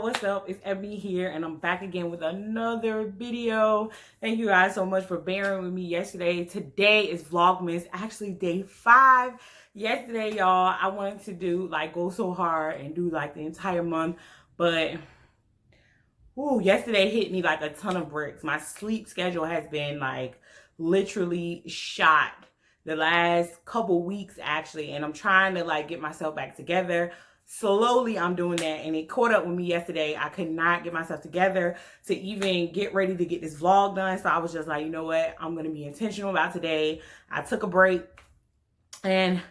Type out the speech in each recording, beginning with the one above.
what's up? It's Ebony here, and I'm back again with another video. Thank you guys so much for bearing with me yesterday. Today is Vlogmas, actually day 5. Yesterday, y'all, I wanted to do go so hard and do the entire month, but yesterday hit me like a ton of bricks. My sleep schedule has been literally shot the last couple weeks actually, and I'm trying to get myself back together. Slowly I'm doing that, and it caught up with me yesterday. I could not get myself together to even get ready to get this vlog done, so I was just like, you know what, I'm gonna be intentional about today. I took a break and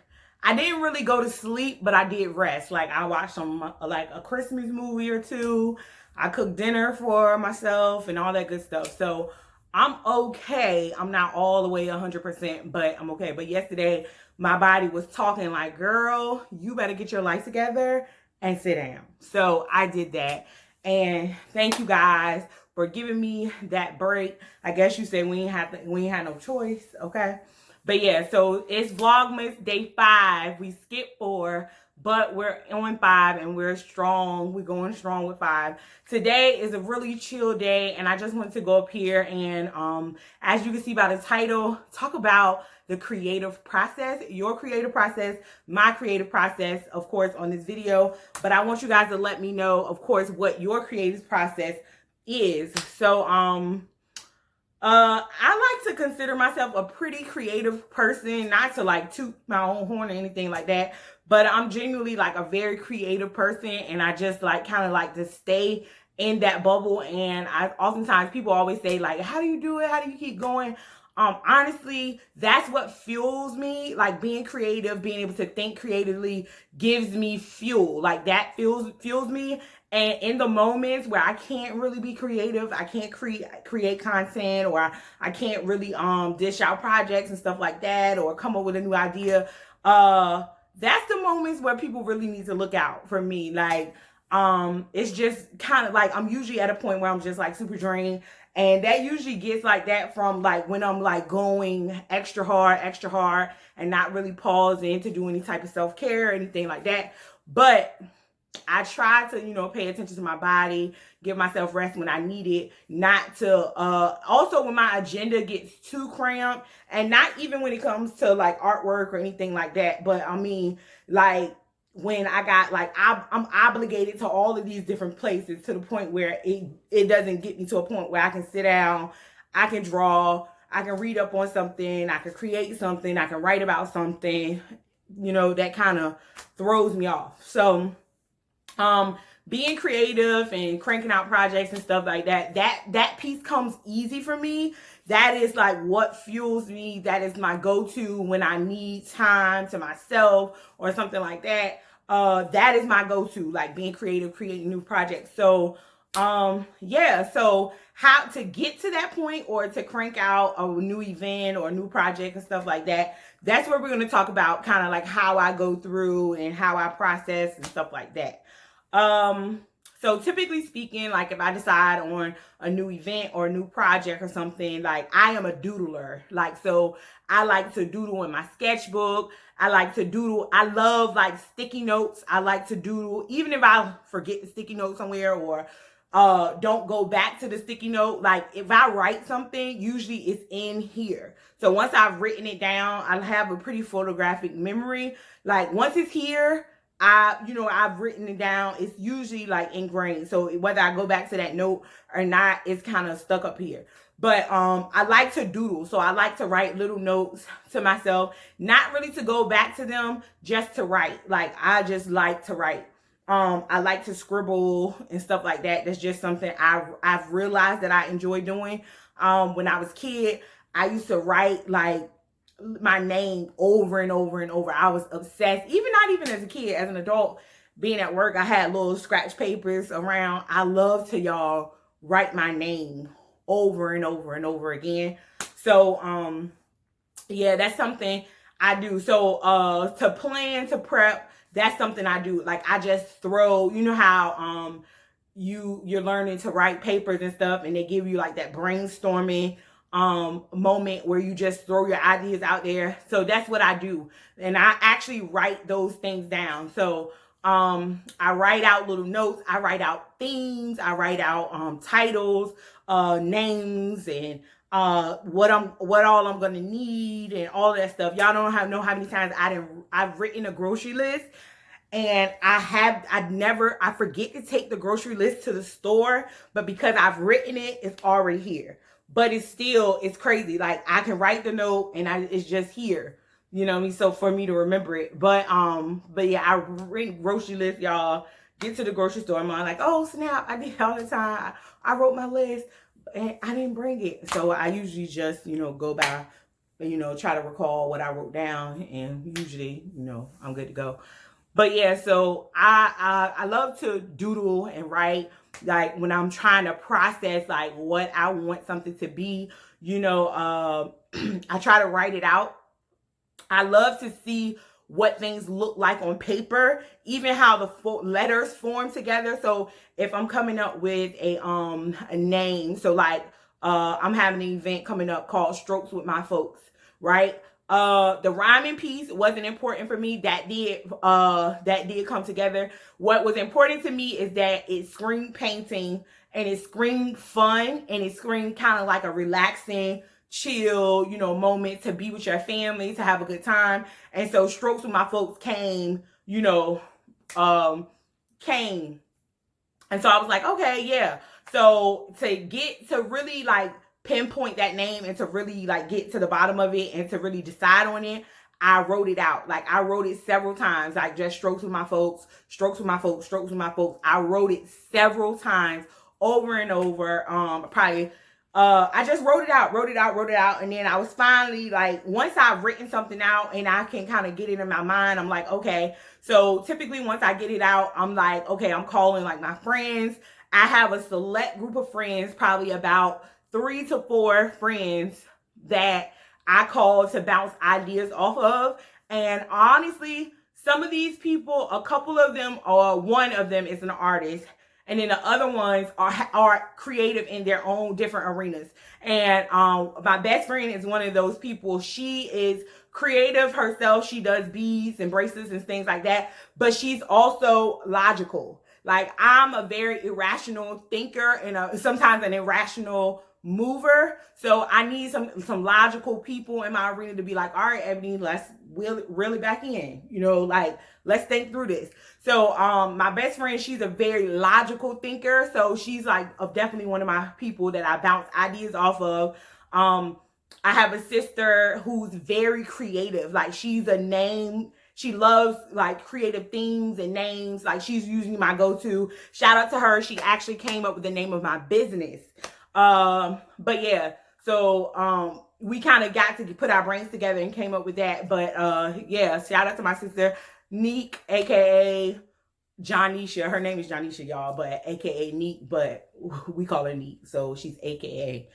I didn't really go to sleep, but I did rest. I watched some a Christmas movie or two. I cooked dinner for myself and all that good stuff. So I'm okay. I'm not all the way 100%, but I'm okay. But yesterday, my body was talking like, girl, you better get your life together and sit down. So I did that. And thank you guys for giving me that break. I guess you say we ain't had no choice, okay? But yeah, so it's Vlogmas day 5. We skipped 4, but we're on 5 and we're strong. We're going strong with 5. Today is a really chill day, and I just wanted to go up here and as you can see by the title, talk about the creative process, your creative process, my creative process, of course, on this video. But I want you guys to let me know, of course, what your creative process is. So I like to consider myself a pretty creative person, not to toot my own horn or anything like that, but I'm genuinely a very creative person, and I just kind of like to stay in that bubble. And oftentimes people always say how do you do it? How do you keep going? Honestly, that's what fuels me. Being creative, being able to think creatively gives me fuel. That fuels me. And in the moments where I can't really be creative, I can't create content, or I can't really dish out projects and stuff like that, or come up with a new idea, that's the moments where people really need to look out for me. It's just kind of I'm usually at a point where I'm just super drained. And that usually gets that from when I'm going extra hard and not really pausing to do any type of self-care or anything like that. But I try to, pay attention to my body, give myself rest when I need it, not to, also when my agenda gets too cramped, and not even when it comes to artwork or anything like that. But I mean, when I got I'm obligated to all of these different places to the point where it doesn't get me to a point where I can sit down, I can draw, I can read up on something, I can create something, I can write about something, that kind of throws me off. So being creative and cranking out projects and stuff like that piece comes easy for me. That is what fuels me. That is my go-to when I need time to myself or something like that. That is my go-to, being creative, creating new projects. So yeah, so how to get to that point or to crank out a new event or a new project and stuff like that, that's where we're going to talk about kind of how I go through and how I process and stuff like that. So typically speaking, if I decide on a new event or a new project or something, I am a doodler. So I like to doodle in my sketchbook. I like to doodle. I love sticky notes. I like to doodle, even if I forget the sticky note somewhere or don't go back to the sticky note. If I write something, usually it's in here. So once I've written it down, I have a pretty photographic memory. Once it's here, I've written it down. It's usually ingrained. So whether I go back to that note or not, it's kind of stuck up here. But I like to doodle. So I like to write little notes to myself, not really to go back to them, just to write. I just like to write. I like to scribble and stuff like that. That's just something I've realized that I enjoy doing. When I was a kid, I used to write my name over and over and over. I was obsessed, not even as a kid, as an adult, being at work, I had little scratch papers around. I love to, y'all, write my name over and over and over again. So yeah, that's something I do. So to plan, to prep, that's something I do. I just throw, how you're learning to write papers and stuff, and they give you that brainstorming moment where you just throw your ideas out there. So that's what I do, and I actually write those things down. So I write out little notes. I write out themes. I write out titles, names, and what all I'm gonna need and all that stuff. Y'all don't know how many times I've written a grocery list, and I forget to take the grocery list to the store, but because I've written it, it's already here. But it's crazy. Like, I can write the note and it's just here. You know what I mean? So for me to remember it. But yeah, I write grocery list, y'all. Get to the grocery store, I'm like, oh snap, I did all the time. I wrote my list and I didn't bring it. So I usually just, go by, try to recall what I wrote down, and usually, I'm good to go. But yeah, so I love to doodle and write, like when I'm trying to process like what I want something to be, I try to write it out. I love to see what things look like on paper, even how the letters form together. So if I'm coming up with a name, so like I'm having an event coming up called Strokes with My Folks, right? The rhyming piece wasn't important for me. That did come together. What was important to me is that it screamed painting, and it screamed fun, and it screamed kind of like a relaxing, chill, moment to be with your family, to have a good time. And so Strokes with My Folks came. And so I was like, okay, yeah. So to really like pinpoint that name and to really like get to the bottom of it and to really decide on it, I wrote it out. Like, I wrote it several times, like just Strokes with My Folks, Strokes with My Folks, Strokes with My Folks. I wrote it several times over and over. I just wrote it out. And then I was finally like, once I've written something out and I can kind of get it in my mind, I'm like, okay. So typically once I get it out, I'm like, okay, I'm calling like my friends. I have a select group of friends, probably about 3 to 4 friends that I call to bounce ideas off of. And honestly, some of these people, a couple of them, or one of them is an artist. And then the other ones are creative in their own different arenas. And my best friend is one of those people. She is creative herself. She does beads and bracelets and things like that. But she's also logical. Like, I'm a very irrational thinker and sometimes an irrational mover. So I need some logical people in my arena to be like, all right, Ebony, let's really back in, like, let's think through this. So my best friend, she's a very logical thinker. So she's like definitely one of my people that I bounce ideas off of. I have a sister who's very creative. Like, she's a name. She loves like creative themes and names. Like, she's usually my go-to. Shout out to her. She actually came up with the name of my business. But yeah, so we kind of got to put our brains together and came up with that. But yeah, shout out to my sister Neek, aka Jonisha. Her name is Jonisha, y'all, but aka Neek, but we call her Neek, so she's aka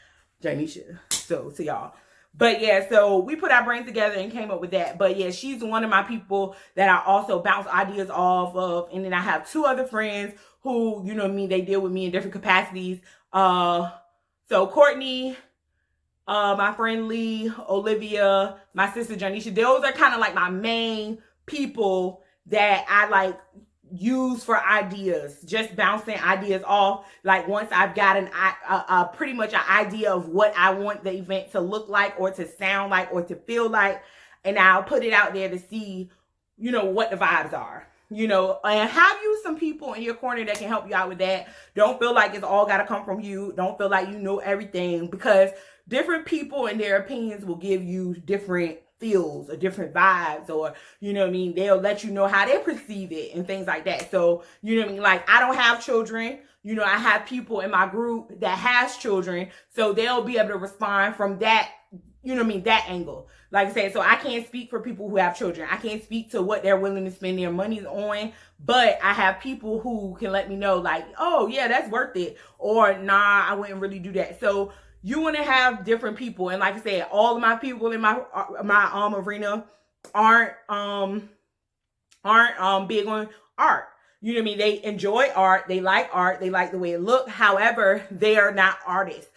Jonisha. So to y'all. But yeah, so we put our brains together and came up with that. But yeah, she's one of my people that I also bounce ideas off of. And then I have 2 other friends who, they deal with me in different capacities. So Courtney, my friend Lee, Olivia, my sister Janisha, those are kind of like my main people that I like use for ideas, just bouncing ideas off. Like, once I've got pretty much an idea of what I want the event to look like or to sound like or to feel like, and I'll put it out there to see, what the vibes are. And have you some people in your corner that can help you out with that. Don't feel like it's all got to come from you. Don't feel like you know everything, because different people and their opinions will give you different feels or different vibes, or, they'll let you know how they perceive it and things like that. So, like, I don't have children. I have people in my group that has children, so they'll be able to respond from that, that angle. Like I said, so I can't speak for people who have children. I can't speak to what they're willing to spend their money on, but I have people who can let me know, like, oh yeah, that's worth it, or nah, I wouldn't really do that. So you want to have different people. And like I said, all of my people in my arena aren't big on art. They enjoy art, they like the way it looks. However, they are not artists.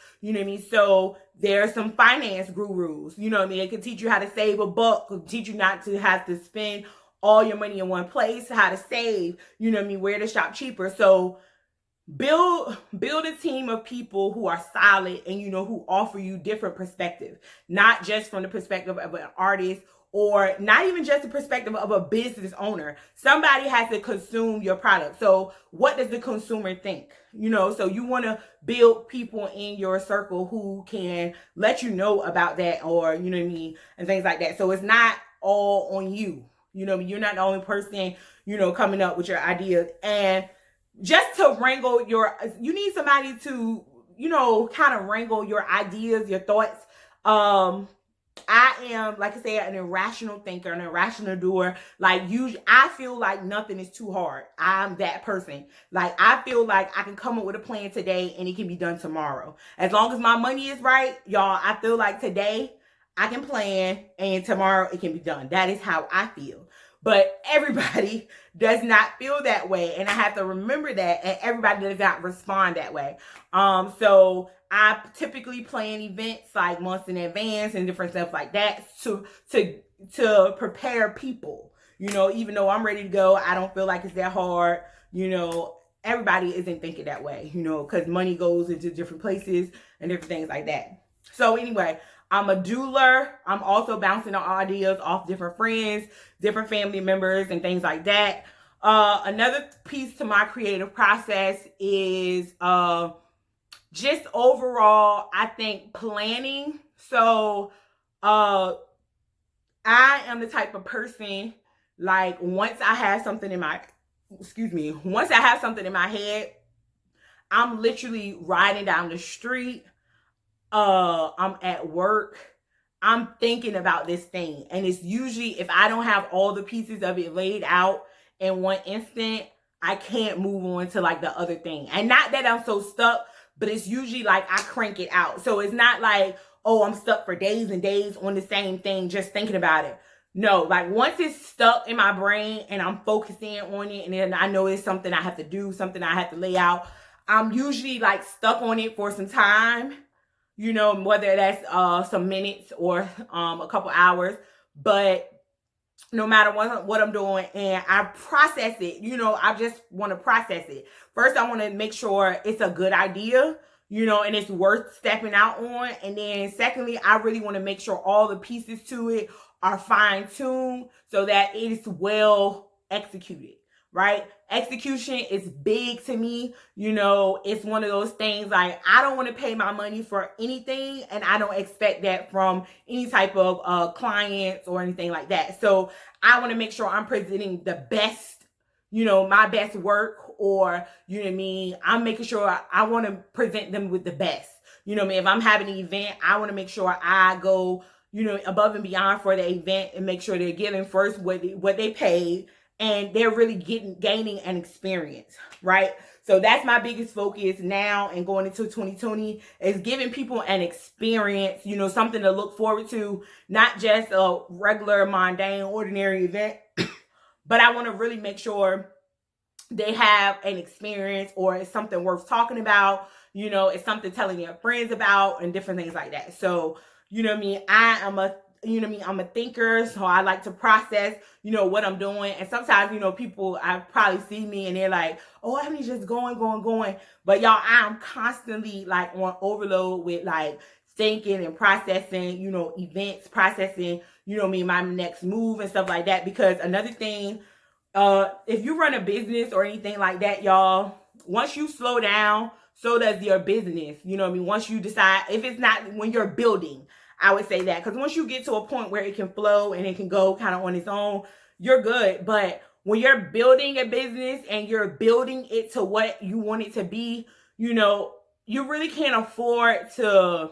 So there's some finance gurus, they can teach you how to save a buck, teach you not to have to spend all your money in one place, how to save, you know what I mean, where to shop cheaper. So build a team of people who are solid and, you know, who offer you different perspectives, not just from the perspective of an artist, or not even just the perspective of a business owner. Somebody has to consume your product. So what does the consumer think? You know, so you want to build people in your circle who can let you know about that, or, you know what I mean, and things like that. So it's not all on you. You know, you're not the only person, you know, coming up with your ideas. And just to wrangle you need somebody to, you know, kind of wrangle your ideas, your thoughts. I am, like I said, an irrational thinker, an irrational doer. Like, I feel like nothing is too hard. I'm that person. Like, I feel like I can come up with a plan today and it can be done tomorrow. As long as my money is right, y'all, I feel like today I can plan and tomorrow it can be done. That is how I feel. But everybody does not feel that way. And I have to remember that. And everybody does not respond that way. So I typically plan events like months in advance and different stuff like that to prepare people. You know, even though I'm ready to go, I don't feel like it's that hard. You know, everybody isn't thinking that way, you know, because money goes into different places and different things like that. So anyway, I'm a doula. I'm also bouncing ideas off different friends, different family members, and things like that. Another piece to my creative process is just overall, I think, planning. So I am the type of person, like, once I have something in my head, I'm literally riding down the street. I'm at work, I'm thinking about this thing. And it's usually, if I don't have all the pieces of it laid out in one instant, I can't move on to like the other thing. And not that I'm so stuck, but it's usually like I crank it out. So it's not like, oh, I'm stuck for days and days on the same thing, just thinking about it. No, like once it's stuck in my brain and I'm focusing on it, and then I know it's something I have to do, something I have to lay out, I'm usually like stuck on it for some time. You know, whether that's some minutes or a couple hours, but no matter what I'm doing, and I process it, you know, I just want to process it. First, I want to make sure it's a good idea, you know, and it's worth stepping out on. And then secondly, I really want to make sure all the pieces to it are fine-tuned so that it is well executed. Right? Execution is big to me. You know, it's one of those things like, I don't want to pay my money for anything, and I don't expect that from any type of clients or anything like that. So I want to make sure I'm presenting the best, you know, my best work, or, you know what I mean, I'm making sure I want to present them with the best. You know what I mean? If I'm having an event, I want to make sure I go, you know, above and beyond for the event and make sure they're getting first what they paid, and they're really gaining an experience, right? So that's my biggest focus now and going into 2020 is giving people an experience, you know, something to look forward to, not just a regular, mundane, ordinary event, but I want to really make sure they have an experience, or it's something worth talking about, you know, it's something telling their friends about, and different things like that. So, you know what I mean? I'm a thinker, so I like to process, you know, what I'm doing. And sometimes, you know, people, I probably see me and they're like, oh, I'm just going. But y'all, I'm constantly like on overload with like thinking and processing, you know, events, processing, you know, my next move and stuff like that. Because another thing, if you run a business or anything like that, y'all, once you slow down, so does your business. You know what I mean? Once you decide, if it's not when you're building, I would say that, because once you get to a point where it can flow and it can go kind of on its own, you're good. But when you're building a business and you're building it to what you want it to be, you know, you really can't afford to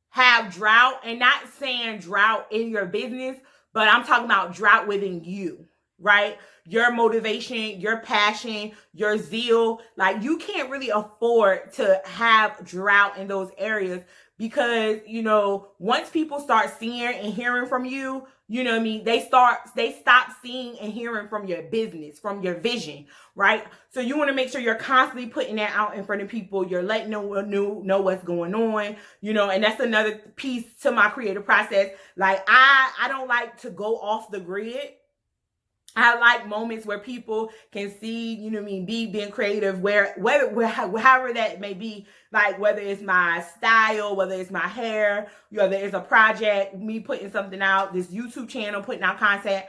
have drought. And not saying drought in your business, but I'm talking about drought within you, right? Your motivation, your passion, your zeal. Like, you can't really afford to have drought in those areas, because, you know, once people start seeing and hearing from you, You know what I mean? They stop seeing and hearing from your business, from your vision, right? So you want to make sure you're constantly putting that out in front of people. You're letting know what's going on, and that's another piece to my creative process. Like I don't like to go off the grid. I like moments where people can see, being creative, however that may be, like whether it's my style, whether it's my hair, whether it's a project, me putting something out, this YouTube channel, putting out content.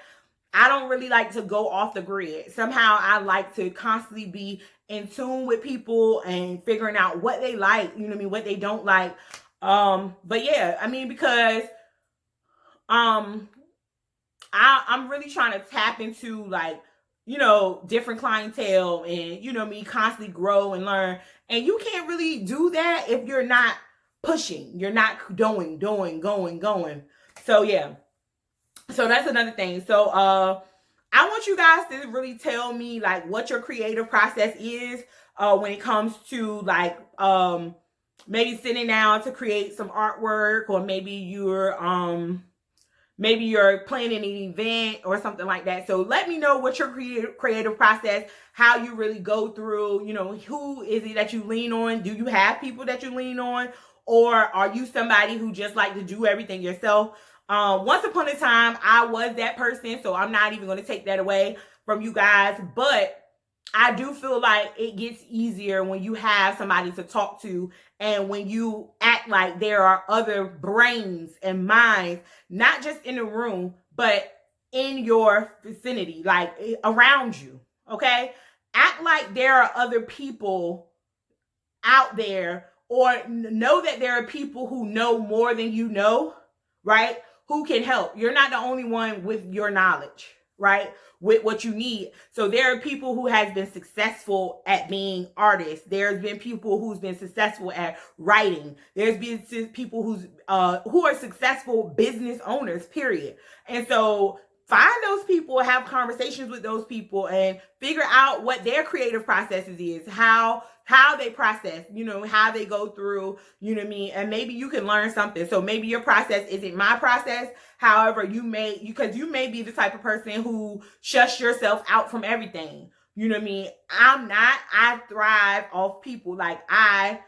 I don't really like to go off the grid. Somehow I like to constantly be in tune with people and figuring out what they like, what they don't like. But yeah, because I'm really trying to tap into different clientele and, me constantly grow and learn. And you can't really do that if you're not pushing, you're not going. So yeah. So that's another thing. So, I want you guys to really tell me what your creative process is, when it comes to maybe sitting down to create some artwork, or maybe you're planning an event or something like that. So let me know what your creative process, how you really go through, who is it that you lean on? Do you have people that you lean on? Or are you somebody who just like to do everything yourself? Once upon a time, I was that person, so I'm not even going to take that away from you guys. But I do feel like it gets easier when you have somebody to talk to, and when you act like there are other brains and minds, not just in the room, but in your vicinity, like around you, okay? Act like there are other people out there, or know that there are people who know more than you know, right? Who can help. You're not the only one with your knowledge, right? With what you need. So there are people who has been successful at being artists. There's been people who's been successful at writing. There's been people who are successful business owners, period. And so find those people, have conversations with those people, and figure out what their creative processes is, how they process, how they go through, and maybe you can learn something. So maybe your process isn't my process. However, because you may be the type of person who shuts yourself out from everything. I'm not. I thrive off people. Like I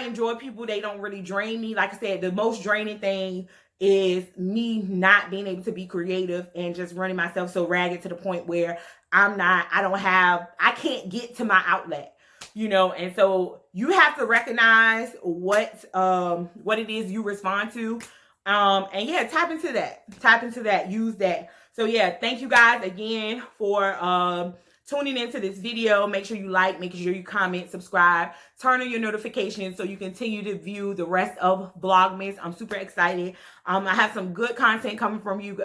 enjoy people. They don't really drain me. Like I said, the most draining thing is me not being able to be creative and just running myself so ragged to the point where I can't get to my outlet, and so you have to recognize what it is you respond to. And yeah, tap into that, use that. So yeah, thank you guys again for, tuning into this video. Make sure you like, make sure you comment, subscribe, turn on your notifications so you continue to view the rest of Vlogmas. I'm super excited. I have some good content coming from you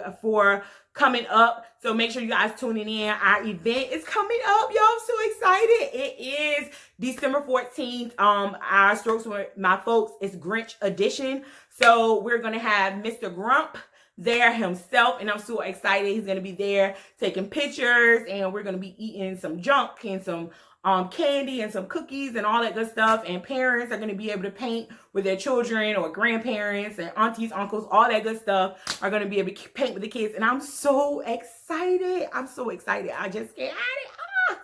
coming up. So make sure you guys tuning in. Our event is coming up, y'all. I'm so excited. It is December 14th. Our Strokes with My Folks is Grinch edition. So we're going to have Mr. Grump there himself, and I'm so excited. He's going to be there taking pictures, and we're going to be eating some junk and some candy and some cookies and all that good stuff. And parents are going to be able to paint with their children, or grandparents and aunties, uncles, all that good stuff are going to be able to paint with the kids. And I'm so excited. I just can't hide it.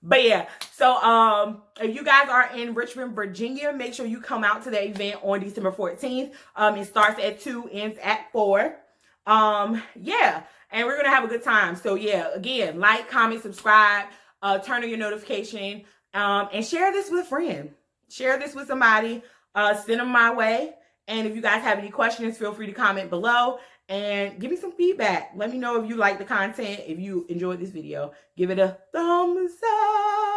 But yeah, so if you guys are in Richmond, Virginia, make sure you come out to the event on December 14th. It starts at 2, ends at 4. Yeah, and we're gonna have a good time. So yeah, again, like, comment, subscribe, turn on your notification, and share this with a friend. Share this with somebody, send them my way. And if you guys have any questions, feel free to comment below and give me some feedback. Let me know if you like the content, if you enjoyed this video. Give it a thumbs up.